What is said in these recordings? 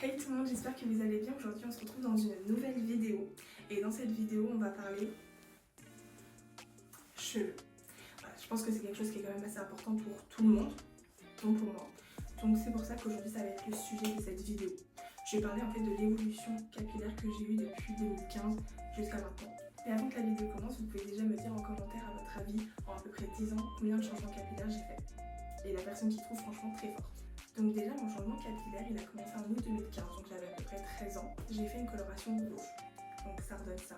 Hey tout le monde, j'espère que vous allez bien. Aujourd'hui on se retrouve dans une nouvelle vidéo. Et dans cette vidéo on va parler cheveux. Voilà, je pense que c'est quelque chose qui est quand même assez important pour tout le monde, donc pour moi. Donc c'est pour ça qu'aujourd'hui ça va être le sujet de cette vidéo. Je vais parler en fait de l'évolution capillaire que j'ai eue depuis 2015 jusqu'à maintenant. Et avant que la vidéo commence, vous pouvez déjà me dire en commentaire à votre avis, en à peu près 10 ans, combien de changements capillaires j'ai fait. Et la personne qui trouve franchement très forte. Donc déjà mon changement capillaire il a commencé en août 2015, donc j'avais à peu près 13 ans. J'ai fait une coloration rouge, donc ça redonne ça.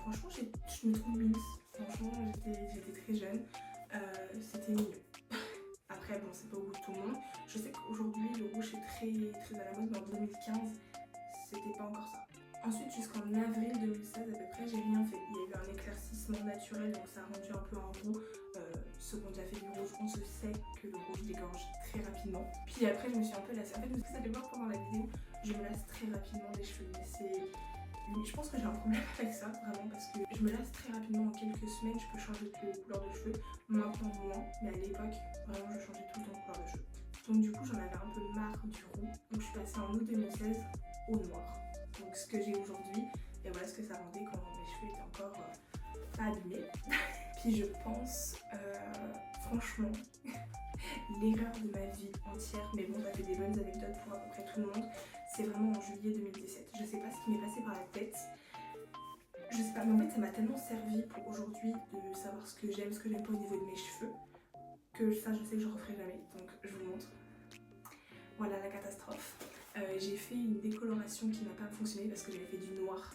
Franchement je me trouve mince, franchement j'étais très jeune, c'était mignon. Après bon c'est pas au goût de tout le monde. Je sais qu'aujourd'hui le rouge est très à la mode, mais en 2015 c'était pas encore ça. Ensuite jusqu'en avril 2016 à peu près j'ai rien fait. Il y a eu un éclaircissement naturel donc ça a rendu un peu un roux. Ceux qui ont déjà fait du rouge, on se sait que le rouge dégorge très rapidement. Puis après je me suis un peu lassée. En fait vous allez voir pendant la vidéo, je me lasse très rapidement des cheveux. Je pense que j'ai un problème avec ça vraiment parce que je me lasse très rapidement. En quelques semaines je peux changer de couleur de cheveux. Maintenant moins, mais à l'époque vraiment je changeais tout le temps de couleur de cheveux. Donc du coup j'en avais un peu marre du roux. Donc je suis passée en août 2016 au noir. Donc ce que j'ai aujourd'hui et voilà ce que ça rendait quand mes cheveux étaient encore pas abîmés. Puis je pense franchement l'erreur de ma vie entière, mais bon ça fait des bonnes anecdotes pour à peu près tout le monde, c'est vraiment en juillet 2017. Je sais pas ce qui m'est passé par la tête, je sais pas, mais en fait ça m'a tellement servi pour aujourd'hui de savoir ce que j'aime pas au niveau de mes cheveux, que ça je sais que je referai jamais, donc je vous montre. Voilà la catastrophe. J'ai fait une décoloration qui n'a pas fonctionné parce que j'avais fait du noir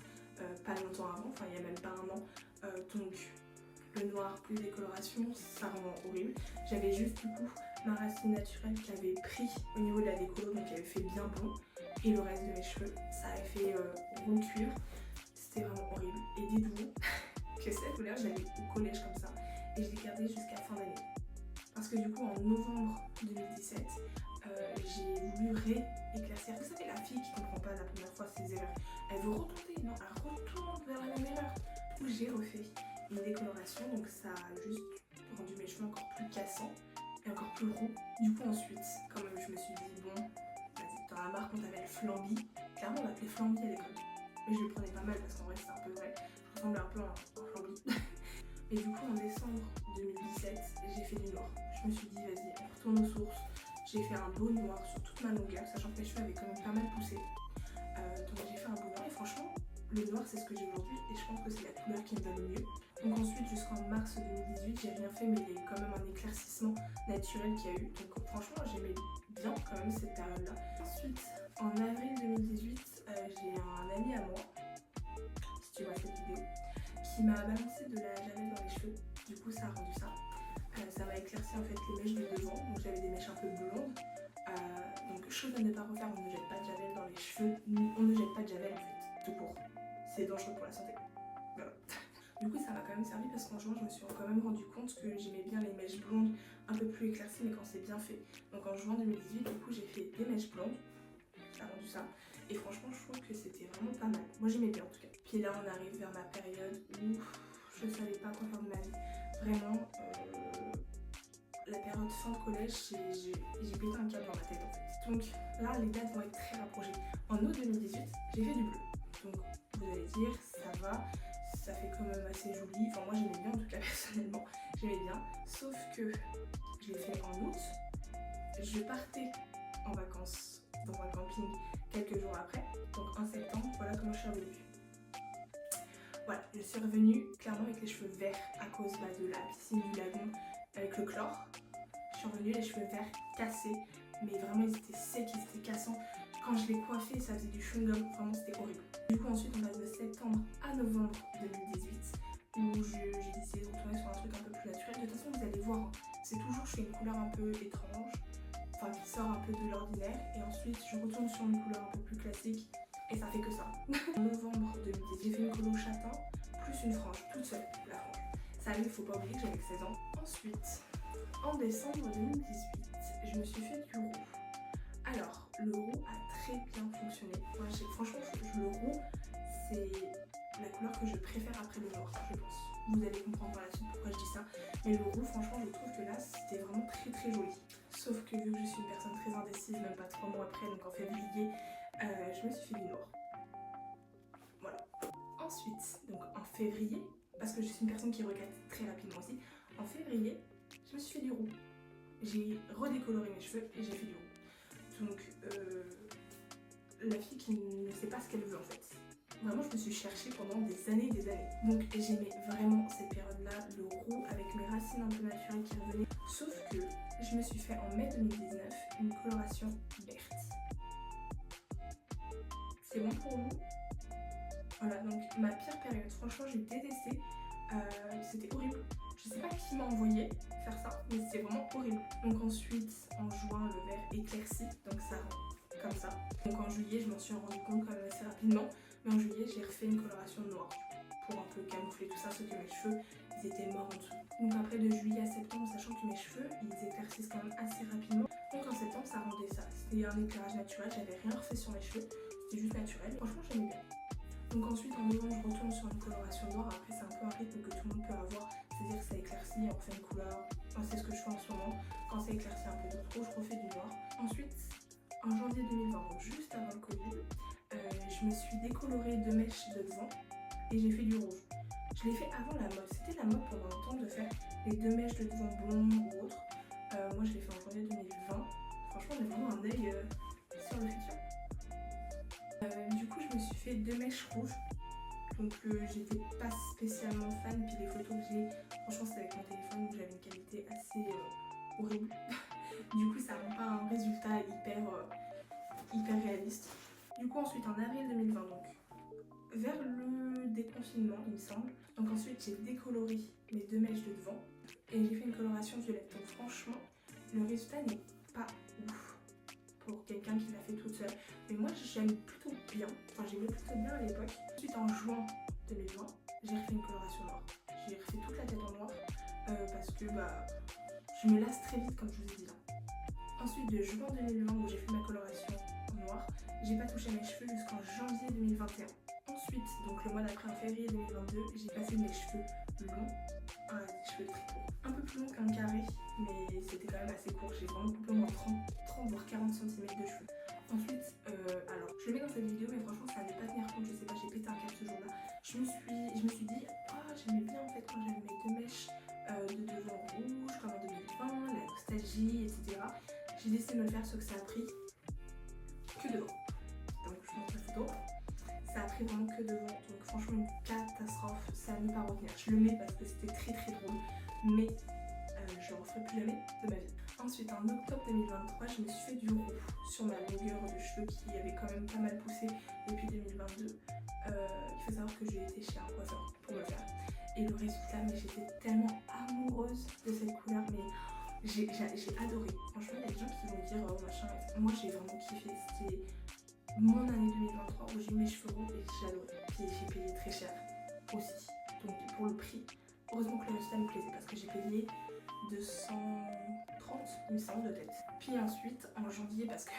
pas longtemps avant, enfin il y a même pas un an, donc le noir plus décoloration, ça rend horrible. J'avais juste du coup ma racine naturelle qui avait pris au niveau de la décolo, donc qui avait fait bien bon. Et le reste de mes cheveux, ça avait fait roux cuir. C'était vraiment horrible. Et dites-vous que cette couleur, je l'avais au collège comme ça. Et je l'ai gardée jusqu'à fin d'année. Parce que du coup, en novembre 2017, j'ai voulu rééclaircir. Vous savez, la fille qui comprend pas la première fois ses erreurs, elle veut retomber, non, elle retourne vers la même erreur. Du coup, j'ai refait une décoloration, donc ça a juste rendu mes cheveux encore plus cassants et encore plus roux. Du coup ensuite, quand même je me suis dit bon, vas-y, t'en as marre qu'on t'appelle Flamby. Clairement on m'appelait Flamby à l'école. Mais je le prenais pas mal parce qu'en vrai c'est un peu vrai. Je ressemblais un peu à un Flamby. Et du coup en décembre 2017, j'ai fait du noir. Je me suis dit vas-y, on retourne aux sources. J'ai fait un beau noir sur toute ma longueur, sachant que mes cheveux avaient quand même pas mal poussé. Donc j'ai fait un beau noir et franchement, le noir c'est ce que j'ai aujourd'hui et je pense que c'est la couleur qui me va le mieux. Donc ensuite jusqu'en mars 2018 j'ai rien fait, mais il y a eu quand même un éclaircissement naturel qu'il y a eu. Donc franchement j'aimais bien quand même cette période là. Ensuite en avril 2018 j'ai un ami à moi, si tu vois cette vidéo, qui m'a balancé de la javel dans les cheveux. Du coup ça a rendu ça. Ça m'a éclairci en fait les mèches de devant, donc j'avais des mèches un peu blondes. Donc chose à ne pas refaire, on ne jette pas de javel dans les cheveux, on ne jette pas de javel en fait, tout court. C'est dangereux pour la santé. Voilà. Du coup ça m'a quand même servi parce qu'en juin je me suis quand même rendu compte que j'aimais bien les mèches blondes un peu plus éclaircies mais quand c'est bien fait. Donc en juin 2018 du coup j'ai fait des mèches blondes, ça a rendu ça. Et franchement je trouve que c'était vraiment pas mal. Moi j'aimais bien en tout cas. Puis là on arrive vers ma période où je savais pas quoi faire de ma vie. Vraiment la période fin de collège, j'ai pété un câble dans ma tête en fait. Donc là les dates vont être très rapprochées. En août 2018 j'ai fait du bleu. Donc vous allez dire ça va, ça fait quand même assez joli, enfin moi j'aimais bien en tout cas personnellement, j'aimais bien, sauf que je l'ai fait en août, je partais en vacances dans un camping quelques jours après, donc en septembre, voilà comment je suis revenue. Voilà, je suis revenue clairement avec les cheveux verts à cause de la piscine du lagon avec le chlore. Je suis revenue les cheveux verts cassés, mais vraiment ils étaient secs, ils étaient cassants. Quand je les coiffais, ça faisait du chewing-gum, vraiment c'était horrible. Du coup ensuite on passe de septembre à novembre 2018 où j'ai décidé de retourner sur un truc un peu plus naturel. De toute façon vous allez voir, hein, c'est toujours je fais une couleur un peu étrange, enfin qui sort un peu de l'ordinaire et ensuite je retourne sur une couleur un peu plus classique et ça fait que ça. En novembre 2018 j'ai fait une colo châtain plus une frange, toute seule la frange. Ça il faut pas oublier que j'avais que 16 ans. Ensuite en décembre 2018 je me suis fait du roux. Alors, le roux a très bien fonctionné. Moi, franchement, le roux, c'est la couleur que je préfère après le noir, je pense. Vous allez comprendre par la suite pourquoi je dis ça. Mais le roux, franchement, je trouve que là, c'était vraiment très joli. Sauf que vu que je suis une personne très indécise, même pas 3 mois après, donc en février, je me suis fait du noir. Voilà. Ensuite, donc en février, parce que je suis une personne qui regrette très rapidement aussi, en février, je me suis fait du roux. J'ai redécoloré mes cheveux et j'ai fait du roux. Donc, la fille qui ne sait pas ce qu'elle veut en fait. Vraiment, je me suis cherchée pendant des années et des années. Donc, j'aimais vraiment cette période-là, le roux avec mes racines un peu naturelles qui revenaient. Sauf que je me suis fait en mai 2019 une coloration verte. C'est bon pour vous? Voilà, donc ma pire période, franchement, j'ai détesté. C'était horrible. Je sais pas qui m'a envoyé faire ça, mais c'était vraiment horrible. Donc ensuite, en juin, le vert éclairci, donc ça rend comme ça. Donc en juillet, je m'en suis rendu compte quand même assez rapidement. Mais en juillet, j'ai refait une coloration noire pour un peu camoufler tout ça, sauf que mes cheveux, ils étaient morts en dessous. Donc après de juillet à septembre, sachant que mes cheveux, ils éclaircissent quand même assez rapidement. Donc en septembre, ça rendait ça. C'était un éclairage naturel, j'avais rien refait sur mes cheveux, c'était juste naturel. Franchement, j'aimais bien. Donc ensuite, en novembre, je retourne sur une coloration noire. Après, c'est un peu un rythme que tout le monde peut avoir. C'est-à-dire que ça éclaircit, on refait une couleur. Enfin, c'est ce que je fais en ce moment. Quand ça éclaircit un peu de trop, je refais du noir. Ensuite, en janvier 2020, donc juste avant le Covid, je me suis décolorée 2 mèches de devant et j'ai fait du rouge. Je l'ai fait avant la mode. C'était la mode pendant un temps de faire les 2 mèches de devant blondes ou autres. Moi, je l'ai fait en janvier 2020. Franchement, j'ai vraiment un œil sur le futur. Du coup, je me suis fait 2 mèches rouges. Donc, j'étais pas spécialement fan. Puis les photos que j'ai, franchement, c'était avec mon téléphone où j'avais une qualité assez horrible. Du coup, ça rend pas un résultat hyper réaliste. Du coup, ensuite, en avril 2020, donc vers le déconfinement, il me semble. Donc ensuite, j'ai décoloré mes 2 mèches de devant et j'ai fait une coloration violette. Donc franchement, le résultat n'est pas ouf pour quelqu'un qui l'a fait toute seule. Mais moi, j'aime plutôt bien. Enfin, j'aimais plutôt bien à l'époque. Ensuite, en juin 2020, j'ai refait une coloration noire. J'ai refait toute la tête en noir parce que je me lasse très vite, comme je vous ai dit là. Ensuite, de juin 2020, où j'ai fait ma coloration en noir, j'ai pas touché mes cheveux jusqu'en janvier 2021. Ensuite, donc le mois d'après, en février 2022, j'ai passé mes cheveux longs à des cheveux très courts. Un peu plus long qu'un carré, mais c'était quand même assez court. J'ai vraiment coupé au moins 30 voire 40 cm de cheveux. Ensuite, alors, je le mets dans cette vidéo, mais franchement, ça n'allait pas tenir compte. Je sais pas, j'ai pété un câble ce jour-là. Je me suis dit, j'aimais bien en fait quand j'avais mes 2 mèches de devant rouge, comme en 2020, la nostalgie, etc. J'ai décidé de me le faire, ce que ça a pris que devant. Donc, je vous montre la photo. Ça a pris vraiment que devant, donc franchement une catastrophe, ça n'a pas à retenir. Je le mets parce que c'était très très drôle, mais je ne le referai plus jamais de ma vie. Ensuite, en octobre 2023, je me suis fait du roux sur ma longueur de cheveux qui avait quand même pas mal poussé depuis 2022. Il faut savoir que j'ai été chez un coiffeur pour me le faire. Et le résultat, mais j'étais tellement amoureuse de cette couleur, mais j'ai adoré. Franchement, il y a des gens qui vont dire oh machin, moi j'ai vraiment kiffé. C'était mon année 2023 où j'ai eu mes cheveux roux et j'ai adoré. Puis j'ai payé très cher aussi. Donc pour le prix, heureusement que le résultat me plaisait parce que j'ai payé 230 il me semble de tête. Puis ensuite en janvier, parce que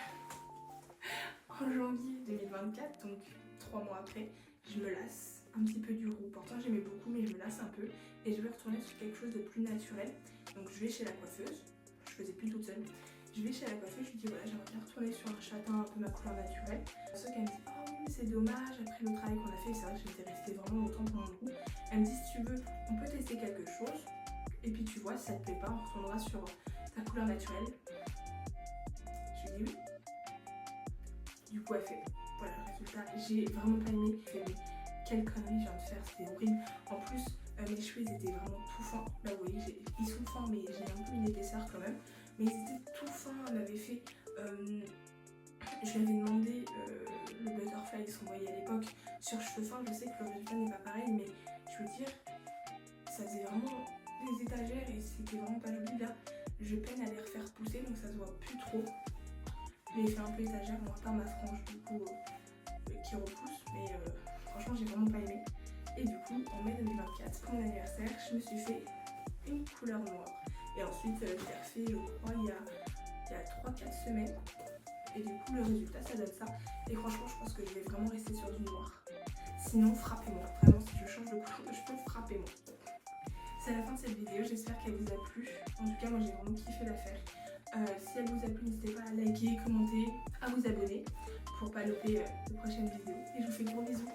en janvier 2024, donc 3 mois après, je me lasse un petit peu du roux. Pourtant j'aimais beaucoup mais je me lasse un peu et je vais retourner sur quelque chose de plus naturel. Donc je vais chez la coiffeuse, je faisais plus toute seule. Je vais chez la coiffeuse, je lui dis voilà, j'aimerais bien retourner sur un châtain un peu ma couleur naturelle. Sauf qu'elle me dit oh oui c'est dommage, après le travail qu'on a fait, c'est vrai que j'étais restée vraiment longtemps pour mon goût. Elle me dit si tu veux, on peut tester quelque chose. Et puis tu vois, si ça te plaît pas, on retournera sur ta couleur naturelle. Je lui dis oui. Du coup elle fait, voilà le résultat, j'ai vraiment pas aimé. Elle fait mais quelle connerie je viens de faire, c'était horrible. En plus, mes cheveux ils étaient vraiment tout fins. Là vous voyez, ils sont fins mais j'ai un peu une épaisseur quand même. Mais ils étaient tout fins, elle m'avait fait... je lui avais demandé le butterfly qu'on voyait à l'époque sur cheveux fins. Je sais que le résultat n'est pas pareil, mais je veux dire, ça faisait vraiment des étagères et c'était vraiment pas joli. Là, je peine à les refaire pousser donc ça se voit plus trop. J'ai fait un peu étagère, moi, à part ma frange du coup qui repousse, mais franchement, j'ai vraiment pas aimé. Et du coup, en mai 2024, pour mon anniversaire, je me suis fait une couleur noire. Et ensuite, je l'ai refait, je crois, il y a 3-4 semaines. Et du coup, le résultat, ça donne ça. Et franchement, je pense que je vais vraiment rester sur du noir. Sinon, frappez-moi. Vraiment, si je change de couleur de cheveux, frappez-moi. C'est la fin de cette vidéo. J'espère qu'elle vous a plu. En tout cas, moi, j'ai vraiment kiffé la faire. Si elle vous a plu, n'hésitez pas à liker, commenter, à vous abonner pour pas louper de prochaines vidéos. Et je vous fais gros bisous.